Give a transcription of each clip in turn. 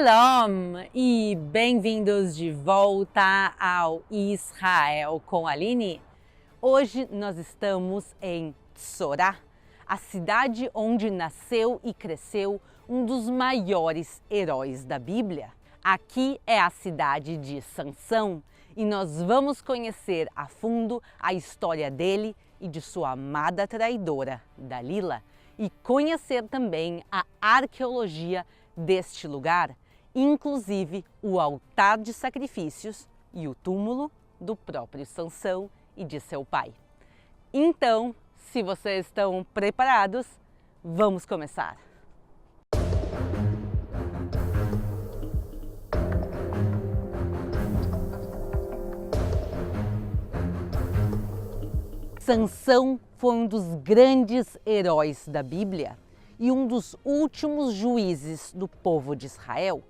Shalom e bem-vindos de volta ao Israel com Aline. Hoje nós estamos em Tzorá, a cidade onde nasceu e cresceu um dos maiores heróis da Bíblia. Aqui é a cidade de Sansão e nós vamos conhecer a fundo a história dele e de sua amada traidora, Dalila, e conhecer também a arqueologia deste lugar, inclusive o altar de sacrifícios e o túmulo do próprio Sansão e de seu pai. Então, se vocês estão preparados, vamos começar! Sansão foi um dos grandes heróis da Bíblia e um dos últimos juízes do povo de Israel,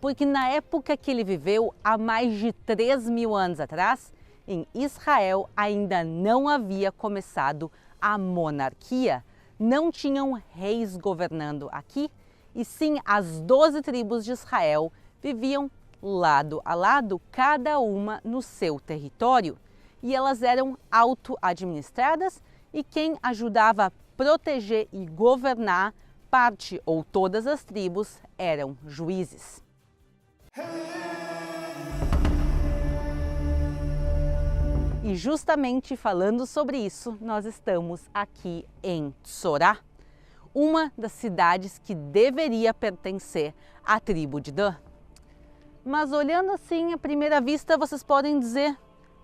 porque na época que ele viveu, há mais de 3.000 anos atrás, em Israel ainda não havia começado a monarquia, não tinham reis governando aqui, e sim as 12 tribos de Israel viviam lado a lado, cada uma no seu território, e elas eram auto-administradas e quem ajudava a proteger e governar parte ou todas as tribos eram juízes. E justamente falando sobre isso, nós estamos aqui em Tzorá, uma das cidades que deveria pertencer à tribo de Dan. Mas olhando assim à primeira vista, vocês podem dizer,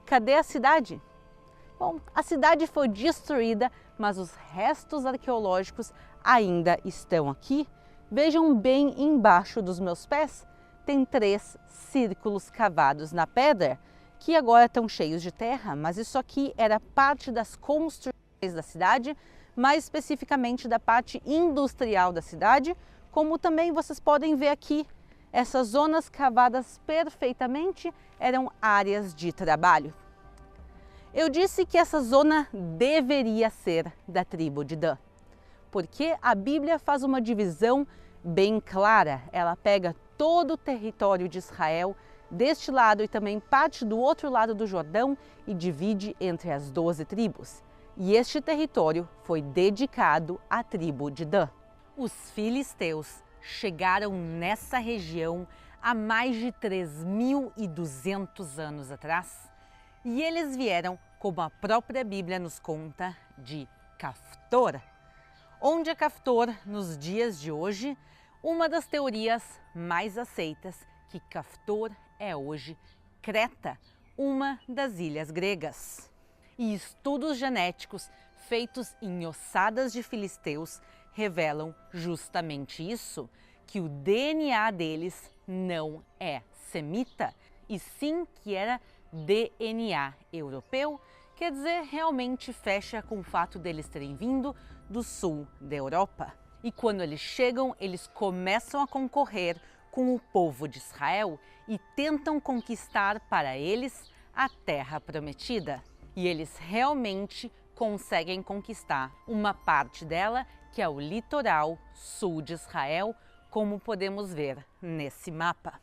cadê a cidade? Bom, a cidade foi destruída, mas os restos arqueológicos ainda estão aqui. Vejam bem embaixo dos meus pés, tem 3 círculos cavados na pedra, que agora estão cheios de terra, mas isso aqui era parte das construções da cidade, mais especificamente da parte industrial da cidade, como também vocês podem ver aqui, essas zonas cavadas perfeitamente eram áreas de trabalho. Eu disse que essa zona deveria ser da tribo de Dan, porque a Bíblia faz uma divisão bem clara. Ela pega todo o território de Israel deste lado e também parte do outro lado do Jordão e divide entre as 12 tribos. E este território foi dedicado à tribo de Dan. Os filisteus chegaram nessa região há mais de 3.200 anos atrás e eles vieram, como a própria Bíblia nos conta, de Caftor. Onde é Caftor nos dias de hoje? Uma das teorias mais aceitas que Caftor é hoje Creta, uma das ilhas gregas. E estudos genéticos feitos em ossadas de filisteus revelam justamente isso, que o DNA deles não é semita, e sim que era DNA europeu, quer dizer, realmente fecha com o fato deles terem vindo do sul da Europa. E quando eles chegam, eles começam a concorrer com o povo de Israel e tentam conquistar para eles a terra prometida. E eles realmente conseguem conquistar uma parte dela, que é o litoral sul de Israel, como podemos ver nesse mapa.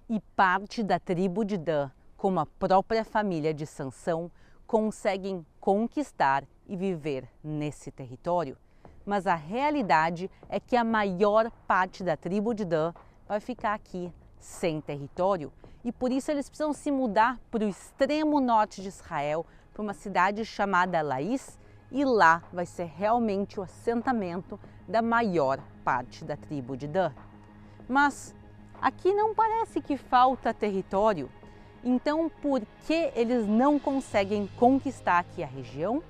E parte da tribo de Dan, como a própria família de Sansão, conseguem conquistar e viver nesse território. Mas a realidade é que a maior parte da tribo de Dan vai ficar aqui sem território e por isso eles precisam se mudar para o extremo norte de Israel, para uma cidade chamada Laís, e lá vai ser realmente o assentamento da maior parte da tribo de Dan. Mas aqui não parece que falta território. Então, por que eles não conseguem conquistar aqui a região?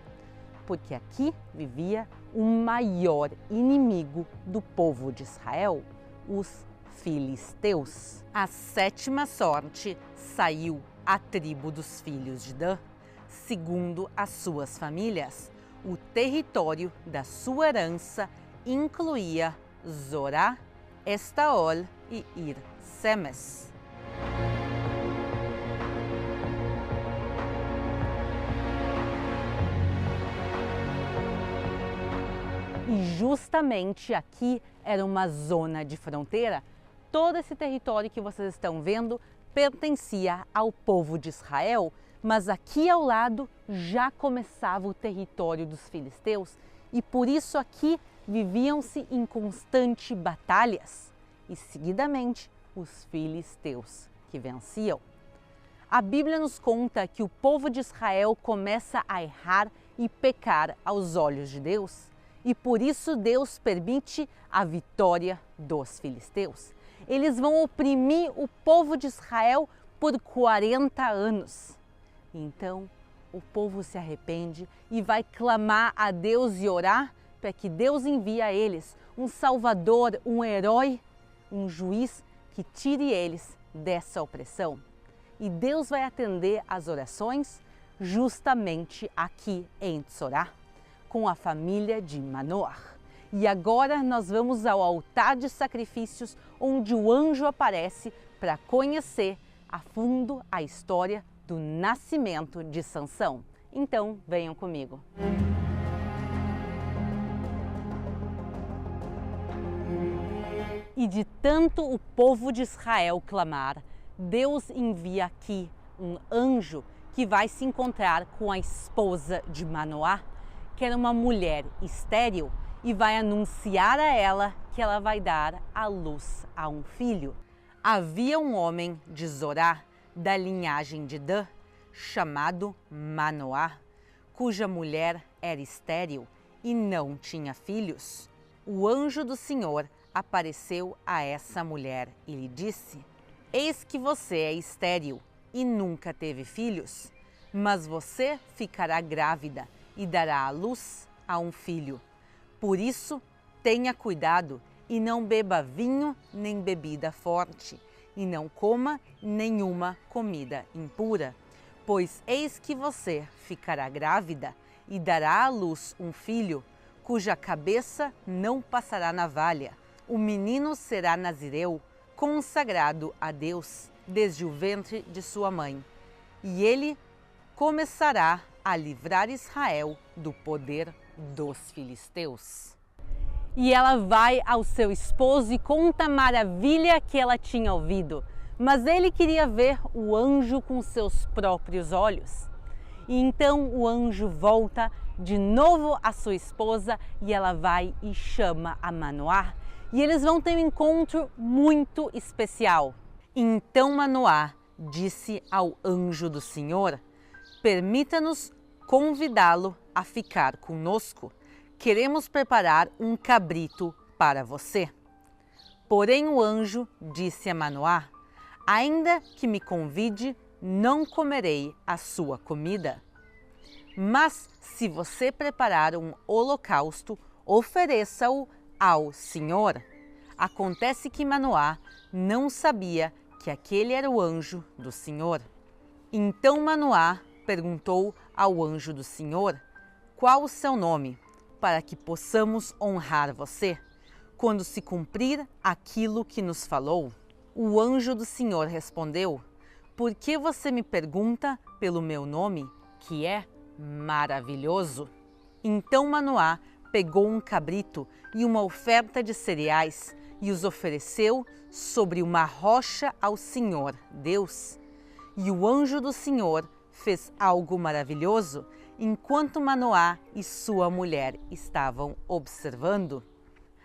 Porque aqui vivia o maior inimigo do povo de Israel, os filisteus. A 7ª sorte saiu à tribo dos filhos de Dan, segundo as suas famílias. O território da sua herança incluía Zorá, Estaol e Ir-Semes. E justamente aqui era uma zona de fronteira todo esse território que vocês estão vendo pertencia ao povo de Israel, mas aqui ao lado já começava o território dos filisteus e por isso aqui viviam-se em constante batalhas e seguidamente os filisteus que venciam. A Bíblia nos conta que o povo de Israel começa a errar e pecar aos olhos de Deus e por isso Deus permite a vitória dos filisteus. Eles vão oprimir o povo de Israel por 40 anos. Então, o povo se arrepende e vai clamar a Deus e orar para que Deus envie a eles um salvador, um herói, um juiz que tire eles dessa opressão. E Deus vai atender as orações justamente aqui em Tzorá, com a família de Manoah. E agora nós vamos ao altar de sacrifícios, onde o anjo aparece para conhecer a fundo a história do nascimento de Sansão. Então, venham comigo. E de tanto o povo de Israel clamar, Deus envia aqui um anjo que vai se encontrar com a esposa de Manoah, que era uma mulher estéril, e vai anunciar a ela que ela vai dar à luz a um filho. Havia um homem de Zorá, da linhagem de Dan, chamado Manoah, cuja mulher era estéril e não tinha filhos. O anjo do Senhor apareceu a essa mulher e lhe disse: Eis que você é estéril e nunca teve filhos, mas você ficará grávida e dará à luz a um filho. Por isso, tenha cuidado e não beba vinho nem bebida forte, e não coma nenhuma comida impura, pois eis que você ficará grávida e dará à luz um filho, cuja cabeça não passará navalha. O menino será nazireu, consagrado a Deus desde o ventre de sua mãe, e ele começará a livrar Israel do poder dos filisteus. E ela vai ao seu esposo e conta a maravilha que ela tinha ouvido, mas ele queria ver o anjo com seus próprios olhos. E então o anjo volta de novo à sua esposa e ela vai e chama a Manoah, e eles vão ter um encontro muito especial. Então Manoah disse ao anjo do Senhor: Permita-nos convidá-lo a ficar conosco. Queremos preparar um cabrito para você. Porém o anjo disse a Manoah: Ainda que me convide, não comerei a sua comida. Mas se você preparar um holocausto, ofereça-o ao Senhor. Acontece que Manoah não sabia que aquele era o anjo do Senhor. Então Manoah perguntou ao anjo do Senhor: Qual o seu nome, para que possamos honrar você, quando se cumprir aquilo que nos falou? O anjo do Senhor respondeu: Por que você me pergunta pelo meu nome, que é maravilhoso? Então Manoah pegou um cabrito e uma oferta de cereais e os ofereceu sobre uma rocha ao Senhor Deus. E o anjo do Senhor fez algo maravilhoso enquanto Manoah e sua mulher estavam observando.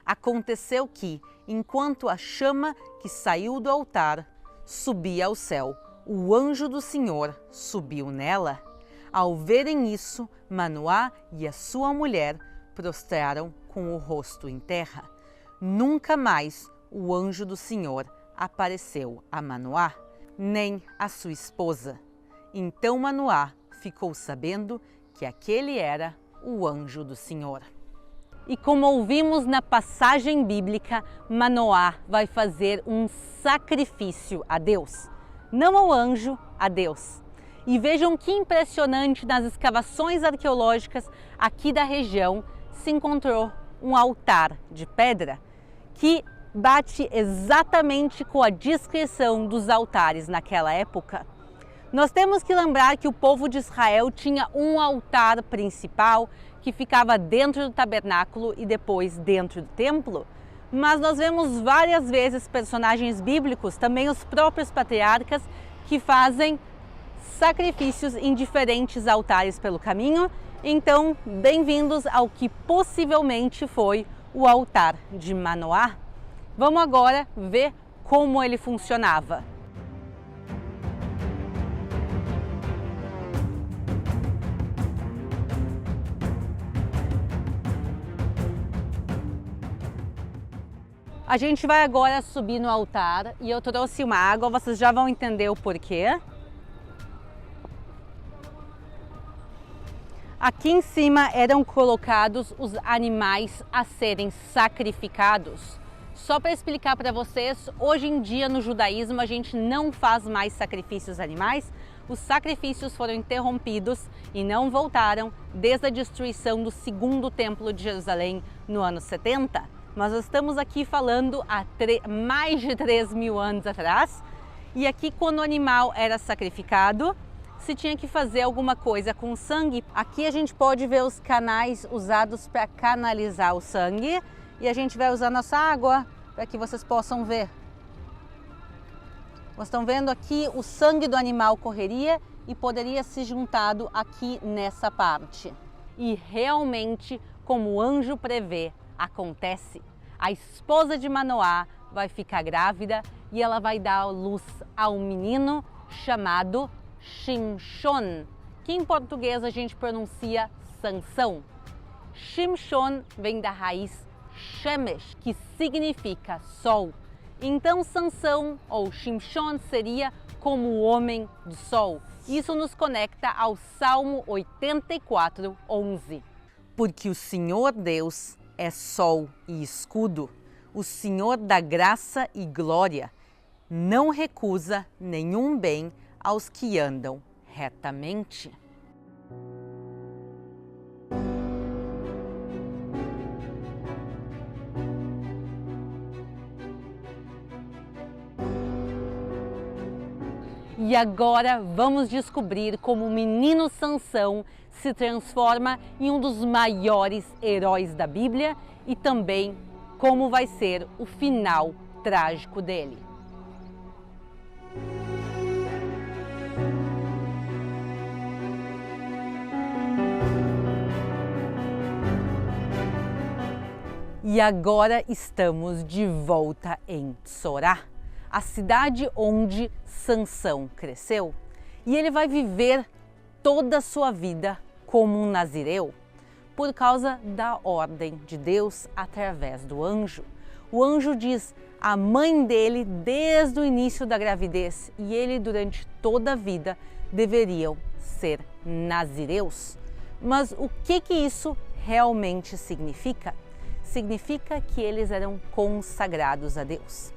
Aconteceu que, enquanto a chama que saiu do altar subia ao céu, o anjo do Senhor subiu nela. Ao verem isso, Manoah e a sua mulher prostraram com o rosto em terra. Nunca mais o anjo do Senhor apareceu a Manoah, nem a sua esposa. Então Manoah ficou sabendo que aquele era o anjo do Senhor. E como ouvimos na passagem bíblica, Manoah vai fazer um sacrifício a Deus. Não ao anjo, a Deus. E vejam que impressionante, nas escavações arqueológicas aqui da região se encontrou um altar de pedra que bate exatamente com a descrição dos altares naquela época. Nós temos que lembrar que o povo de Israel tinha um altar principal que ficava dentro do tabernáculo e depois dentro do templo, Mas nós vemos várias vezes personagens bíblicos, também os próprios patriarcas, que fazem sacrifícios em diferentes altares pelo caminho. Então, bem-vindos ao que possivelmente foi o altar de Manoá. Vamos agora ver como ele funcionava. A gente vai agora subir no altar e eu trouxe uma água, vocês já vão entender o porquê. Aqui em cima eram colocados os animais a serem sacrificados. Só para explicar para vocês, hoje em dia no judaísmo a gente não faz mais sacrifícios animais. Os sacrifícios foram interrompidos e não voltaram desde a destruição do segundo templo de Jerusalém no ano 70. Mas nós estamos aqui falando há mais de 3.000 anos atrás. E aqui, quando o animal era sacrificado, se tinha que fazer alguma coisa com o sangue. Aqui a gente pode ver os canais usados para canalizar o sangue. E a gente vai usar nossa água para que vocês possam ver. Vocês estão vendo aqui o sangue do animal correria e poderia ser juntado aqui nessa parte. E realmente, como o anjo prevê, acontece. A esposa de Manoá vai ficar grávida e ela vai dar à luz a um menino chamado Shimshon, que em português a gente pronuncia Sansão. Shimshon vem da raiz Shemesh, que significa sol. Então Sansão ou Shimshon seria como o homem do sol. Isso nos conecta ao Salmo 84:11. Porque o Senhor Deus é sol e escudo, o Senhor dá graça e glória, não recusa nenhum bem aos que andam retamente. E agora vamos descobrir como o menino Sansão se transforma em um dos maiores heróis da Bíblia e também como vai ser o final trágico dele. E agora estamos de volta em Tzorá, a cidade onde Sansão cresceu, e ele vai viver toda a sua vida como um nazireu por causa da ordem de Deus através do anjo. O anjo diz a mãe dele desde o início da gravidez e ele durante toda a vida deveriam ser nazireus. Mas o que isso realmente significa? Significa que eles eram consagrados a Deus.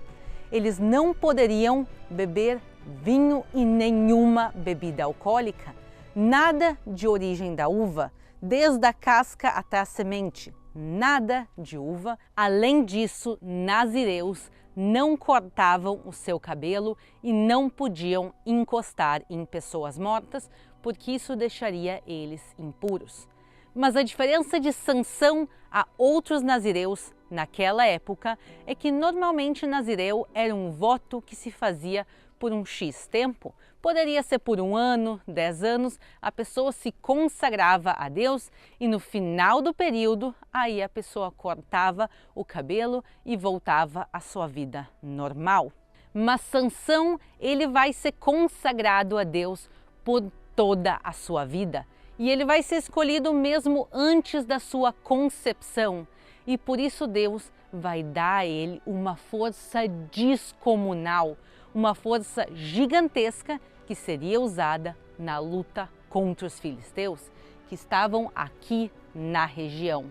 Eles não poderiam beber vinho e nenhuma bebida alcoólica, nada de origem da uva, desde a casca até a semente, nada de uva. Além disso, nazireus não cortavam o seu cabelo e não podiam encostar em pessoas mortas, porque isso deixaria eles impuros. Mas a diferença de Sansão a outros nazireus naquela época é que normalmente nazireu era um voto que se fazia por um X tempo. Poderia ser por 1 ano, 10 anos, a pessoa se consagrava a Deus e no final do período, aí a pessoa cortava o cabelo e voltava à sua vida normal. Mas Sansão, ele vai ser consagrado a Deus por toda a sua vida. E ele vai ser escolhido mesmo antes da sua concepção. E por isso Deus vai dar a ele uma força descomunal, uma força gigantesca que seria usada na luta contra os filisteus, que estavam aqui na região.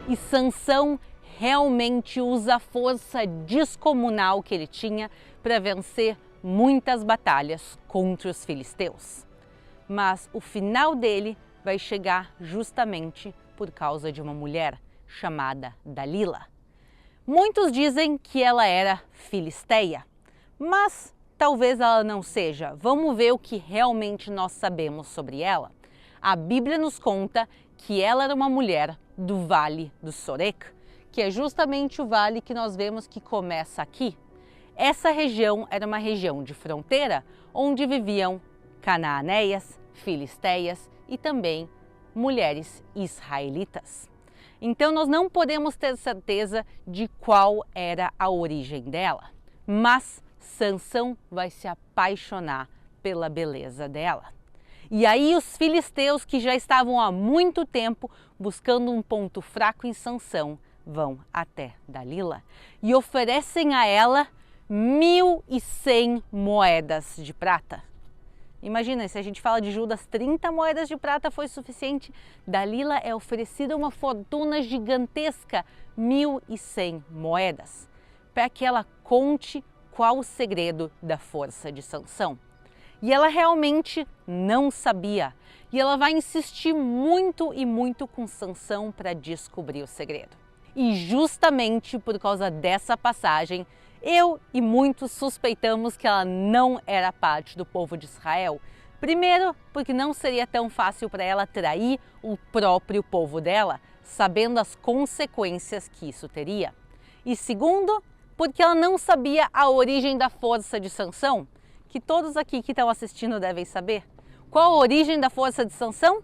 E Sansão realmente usa a força descomunal que ele tinha para vencer muitas batalhas contra os filisteus. Mas o final dele vai chegar justamente por causa de uma mulher chamada Dalila. Muitos dizem que ela era filisteia, mas talvez ela não seja. Vamos ver o que realmente nós sabemos sobre ela. A Bíblia nos conta que ela era uma mulher do Vale do Sorek, que é justamente o vale que nós vemos que começa aqui. Essa região era uma região de fronteira onde viviam canaaneias, filisteias e também mulheres israelitas. Então nós não podemos ter certeza de qual era a origem dela, mas Sansão vai se apaixonar pela beleza dela. E aí os filisteus, que já estavam há muito tempo buscando um ponto fraco em Sansão, vão até Dalila e oferecem a ela 1.100 moedas de prata. Imagina, se a gente fala de Judas, 30 moedas de prata foi suficiente. Dalila é oferecida uma fortuna gigantesca, 1.100 moedas, para que ela conte qual o segredo da força de Sansão. E ela realmente não sabia. E ela vai insistir muito e muito com Sansão para descobrir o segredo. E justamente por causa dessa passagem, eu e muitos suspeitamos que ela não era parte do povo de Israel. Primeiro, porque não seria tão fácil para ela trair o próprio povo dela, sabendo as consequências que isso teria. E segundo, porque ela não sabia a origem da força de Sansão, que todos aqui que estão assistindo devem saber. Qual a origem da força de Sansão?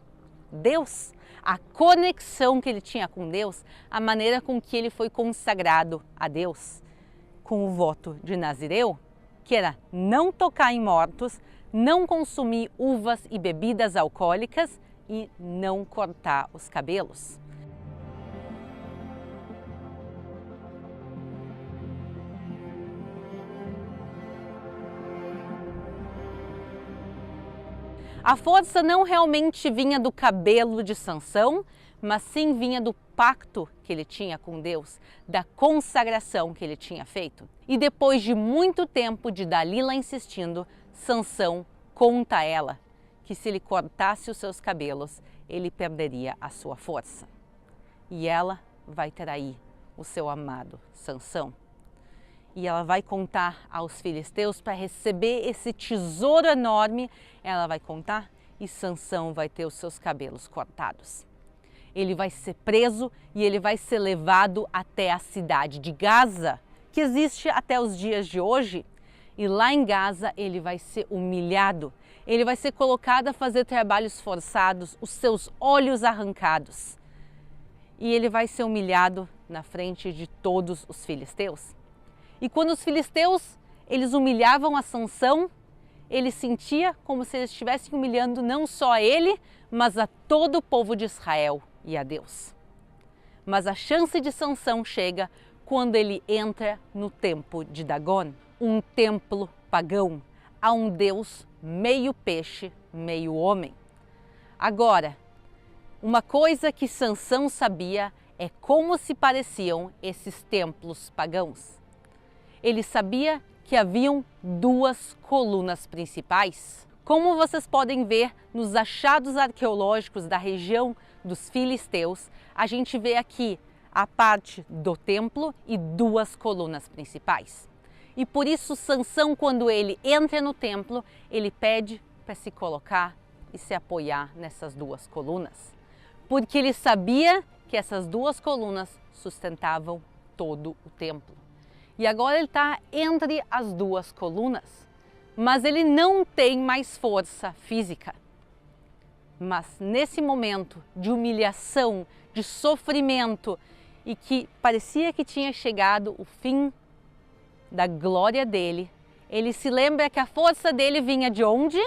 Deus. A conexão que ele tinha com Deus, a maneira com que ele foi consagrado a Deus, com o voto de Nazireu, que era não tocar em mortos, não consumir uvas e bebidas alcoólicas e não cortar os cabelos. A força não realmente vinha do cabelo de Sansão, mas sim vinha do pacto que ele tinha com Deus, da consagração que ele tinha feito. E depois de muito tempo de Dalila insistindo, Sansão conta a ela que se ele cortasse os seus cabelos, ele perderia a sua força. E ela vai trair o seu amado Sansão. E ela vai contar aos filisteus para receber esse tesouro enorme. Ela vai contar e Sansão vai ter os seus cabelos cortados. Ele vai ser preso e ele vai ser levado até a cidade de Gaza, que existe até os dias de hoje. E lá em Gaza ele vai ser humilhado. Ele vai ser colocado a fazer trabalhos forçados, os seus olhos arrancados. E ele vai ser humilhado na frente de todos os filisteus. E quando os filisteus, eles humilhavam a Sansão, ele sentia como se eles estivessem humilhando não só a ele, mas a todo o povo de Israel e a Deus. Mas a chance de Sansão chega quando ele entra no templo de Dagon, um templo pagão, a um deus meio peixe, meio homem. Agora, uma coisa que Sansão sabia é como se pareciam esses templos pagãos. Ele sabia que haviam duas colunas principais. Como vocês podem ver nos achados arqueológicos da região dos filisteus, a gente vê aqui a parte do templo e duas colunas principais. E por isso Sansão, quando ele entra no templo, ele pede para se colocar e se apoiar nessas duas colunas. Porque ele sabia que essas duas colunas sustentavam todo o templo. E agora ele está entre as duas colunas, mas ele não tem mais força física. Mas nesse momento de humilhação, de sofrimento e que parecia que tinha chegado o fim da glória dele, ele se lembra que a força dele vinha de onde?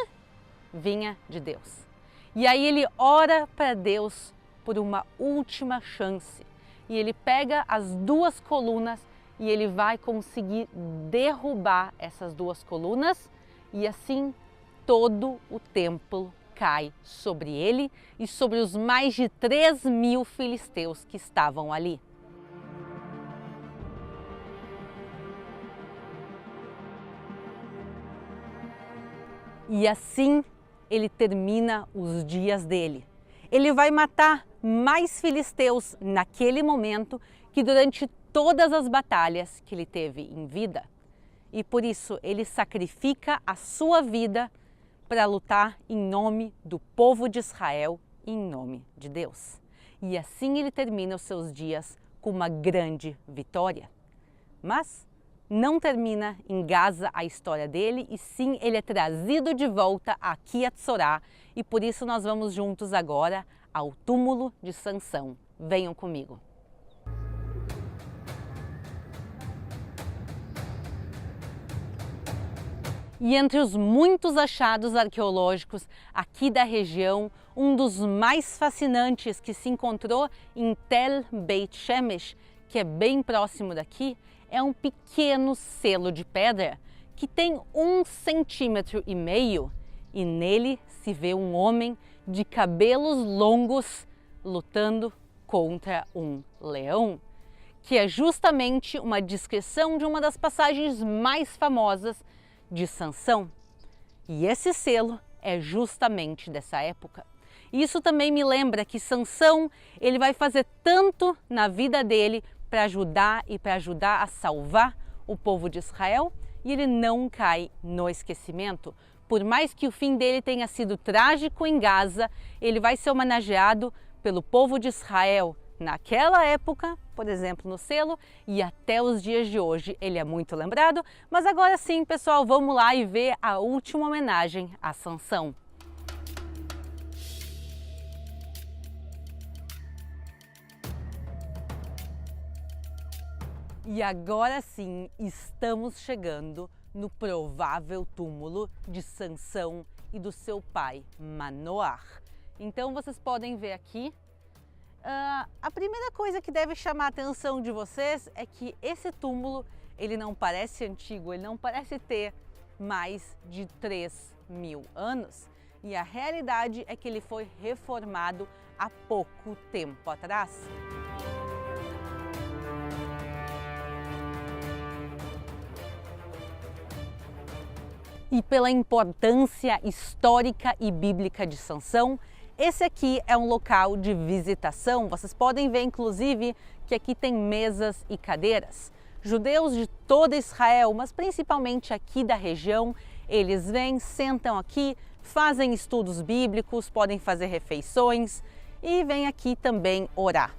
Vinha de Deus. E aí ele ora para Deus por uma última chance. E ele pega as duas colunas e ele vai conseguir derrubar essas duas colunas e assim todo o templo cai sobre ele e sobre os mais de 3.000 filisteus que estavam ali. E assim ele termina os dias dele. Ele vai matar mais filisteus naquele momento que durante todas as batalhas que ele teve em vida. E por isso ele sacrifica a sua vida para lutar em nome do povo de Israel e em nome de Deus. E assim ele termina os seus dias com uma grande vitória. Mas não termina em Gaza a história dele, e sim ele é trazido de volta aqui a Tzorá, e por isso nós vamos juntos agora ao túmulo de Sansão. Venham comigo. E entre os muitos achados arqueológicos aqui da região, um dos mais fascinantes que se encontrou em Tel Beit Shemesh, que é bem próximo daqui, é um pequeno selo de pedra que tem 1,5 centímetros e nele se vê um homem de cabelos longos lutando contra um leão, que é justamente uma descrição de uma das passagens mais famosas de Sansão. E esse selo é justamente dessa época. Isso também me lembra que Sansão, ele vai fazer tanto na vida dele para ajudar a salvar o povo de Israel, e ele não cai no esquecimento. Por mais que o fim dele tenha sido trágico em Gaza, ele vai ser homenageado pelo povo de Israel naquela época, por exemplo, no selo, e até os dias de hoje ele é muito lembrado. Mas agora sim, pessoal, vamos lá e ver a última homenagem a Sansão. E agora sim, estamos chegando no provável túmulo de Sansão e do seu pai, Manoar. Então vocês podem ver aqui, a primeira coisa que deve chamar a atenção de vocês é que esse túmulo, ele não parece antigo, ele não parece ter mais de 3.000 anos. E a realidade é que ele foi reformado há pouco tempo atrás. E pela importância histórica e bíblica de Sansão, esse aqui é um local de visitação. Vocês podem ver, inclusive, que aqui tem mesas e cadeiras. Judeus de toda Israel, mas principalmente aqui da região, eles vêm, sentam aqui, fazem estudos bíblicos, podem fazer refeições e vêm aqui também orar.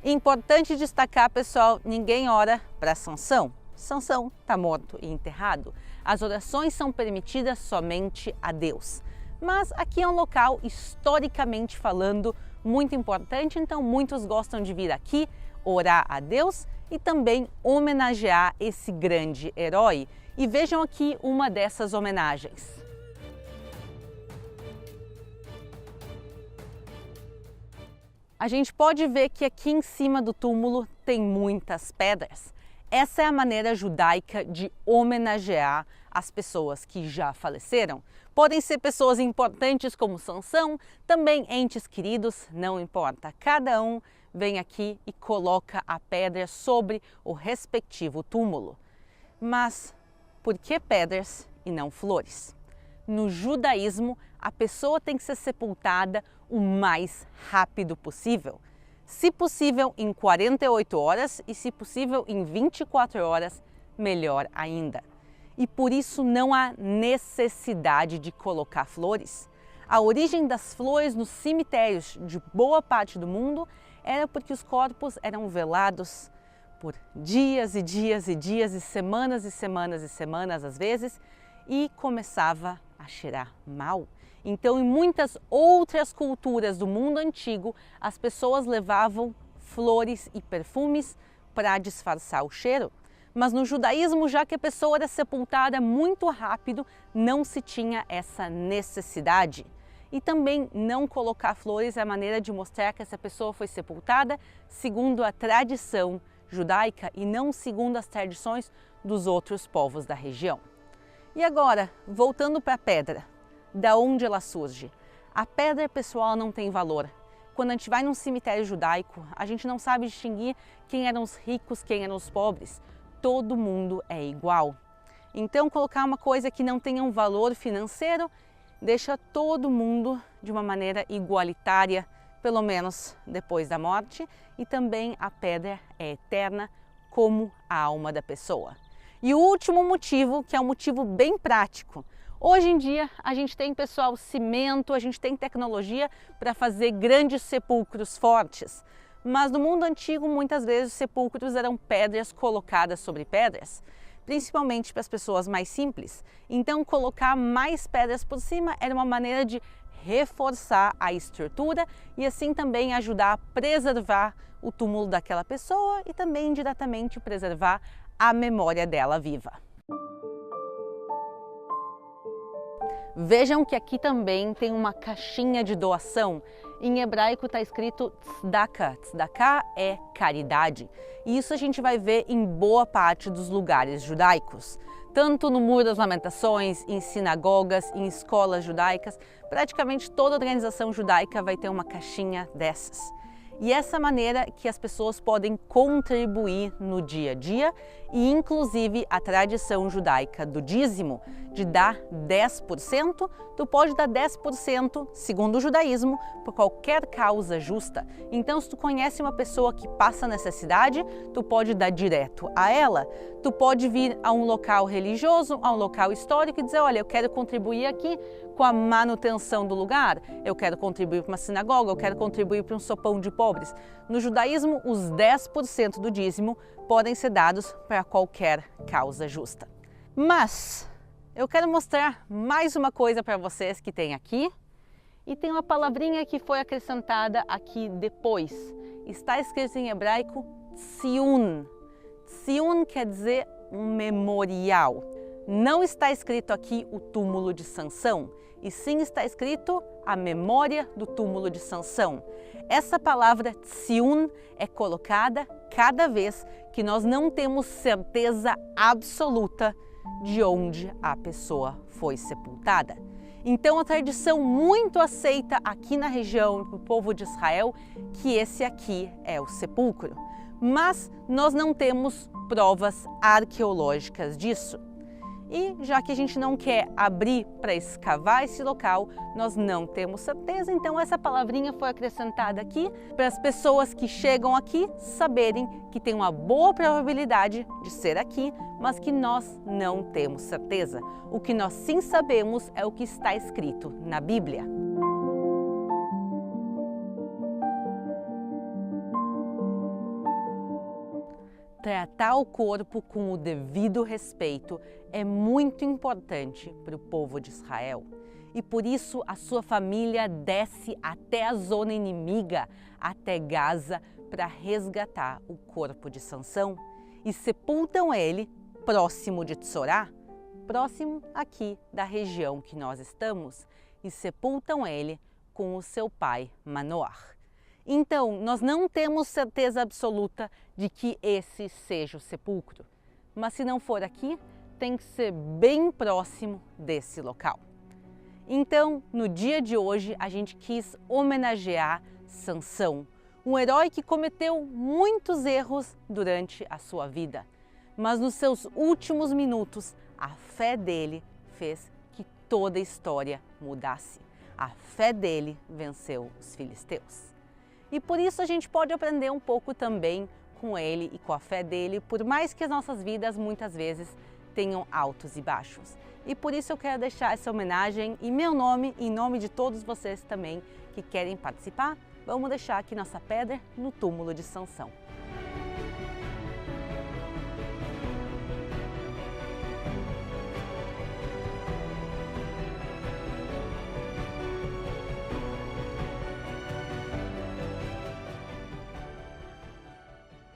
Importante destacar, pessoal, ninguém ora para Sansão. Sansão está morto e enterrado. As orações são permitidas somente a Deus. Mas aqui é um local, historicamente falando, muito importante, então muitos gostam de vir aqui, orar a Deus e também homenagear esse grande herói. E vejam aqui uma dessas homenagens. A gente pode ver que aqui em cima do túmulo tem muitas pedras. Essa é a maneira judaica de homenagear as pessoas que já faleceram. Podem ser pessoas importantes como Sansão, também entes queridos, não importa. Cada um vem aqui e coloca a pedra sobre o respectivo túmulo. Mas por que pedras e não flores? No judaísmo, a pessoa tem que ser sepultada o mais rápido possível. Se possível, em 48 horas e, se possível, em 24 horas, melhor ainda. E por isso não há necessidade de colocar flores. A origem das flores nos cemitérios de boa parte do mundo era porque os corpos eram velados por dias e dias e dias e semanas e semanas e semanas às vezes, e começava a cheirar mal. Então, em muitas outras culturas do mundo antigo, as pessoas levavam flores e perfumes para disfarçar o cheiro. Mas no judaísmo, já que a pessoa era sepultada muito rápido, não se tinha essa necessidade. E também não colocar flores é a maneira de mostrar que essa pessoa foi sepultada segundo a tradição judaica e não segundo as tradições dos outros povos da região. E agora, voltando para a pedra. Da onde ela surge? A pedra, pessoal, não tem valor. Quando a gente vai num cemitério judaico, a gente não sabe distinguir quem eram os ricos, quem eram os pobres. Todo mundo é igual. Então, colocar uma coisa que não tenha um valor financeiro deixa todo mundo de uma maneira igualitária, pelo menos depois da morte, e também a pedra é eterna como a alma da pessoa. E o último motivo, que é um motivo bem prático, Hoje em dia a gente tem, pessoal, cimento, a gente tem tecnologia para fazer grandes sepulcros fortes. Mas no mundo antigo, muitas vezes, os sepulcros eram pedras colocadas sobre pedras, principalmente para as pessoas mais simples. Então, colocar mais pedras por cima era uma maneira de reforçar a estrutura e assim também ajudar a preservar o túmulo daquela pessoa e também indiretamente preservar a memória dela viva. Vejam que aqui também tem uma caixinha de doação. Em hebraico está escrito tzedakah. Tzedakah é caridade. E isso a gente vai ver em boa parte dos lugares judaicos. Tanto no Muro das Lamentações, em sinagogas, em escolas judaicas, praticamente toda organização judaica vai ter uma caixinha dessas. E essa maneira que as pessoas podem contribuir no dia a dia e inclusive a tradição judaica do dízimo, de dar 10%, tu pode dar 10%, segundo o judaísmo, por qualquer causa justa. Então, se tu conhece uma pessoa que passa necessidade, tu pode dar direto a ela. Tu pode vir a um local religioso, a um local histórico e dizer, olha, eu quero contribuir aqui com a manutenção do lugar, eu quero contribuir para uma sinagoga, eu quero contribuir para um sopão de pobres. No judaísmo, os 10% do dízimo podem ser dados para qualquer causa justa. Mas eu quero mostrar mais uma coisa para vocês que tem aqui, e tem uma palavrinha que foi acrescentada aqui depois. Está escrito em hebraico Tziun. Tziun quer dizer um memorial. Não está escrito aqui o túmulo de Sansão, e sim está escrito a memória do túmulo de Sansão. Essa palavra Tziun é colocada cada vez que nós não temos certeza absoluta de onde a pessoa foi sepultada. Então, a tradição muito aceita aqui na região, para o povo de Israel, que esse aqui é o sepulcro. Mas nós não temos provas arqueológicas disso. E já que a gente não quer abrir para escavar esse local, nós não temos certeza, então essa palavrinha foi acrescentada aqui para as pessoas que chegam aqui saberem que tem uma boa probabilidade de ser aqui, mas que nós não temos certeza. O que nós sim sabemos é o que está escrito na Bíblia. Tratar o corpo com o devido respeito é muito importante para o povo de Israel. E por isso a sua família desce até a zona inimiga, até Gaza, para resgatar o corpo de Sansão e sepultam ele próximo de Tzorá, próximo aqui da região que nós estamos, e sepultam ele com o seu pai Manoach. Então, nós não temos certeza absoluta de que esse seja o sepulcro, mas se não for aqui, tem que ser bem próximo desse local. Então, no dia de hoje, a gente quis homenagear Sansão, um herói que cometeu muitos erros durante a sua vida, mas nos seus últimos minutos, a fé dele fez que toda a história mudasse. A fé dele venceu os filisteus. E por isso a gente pode aprender um pouco também com ele e com a fé dele, por mais que as nossas vidas muitas vezes tenham altos e baixos. E por isso eu quero deixar essa homenagem em meu nome e em nome de todos vocês também que querem participar. Vamos deixar aqui nossa pedra no túmulo de Sansão.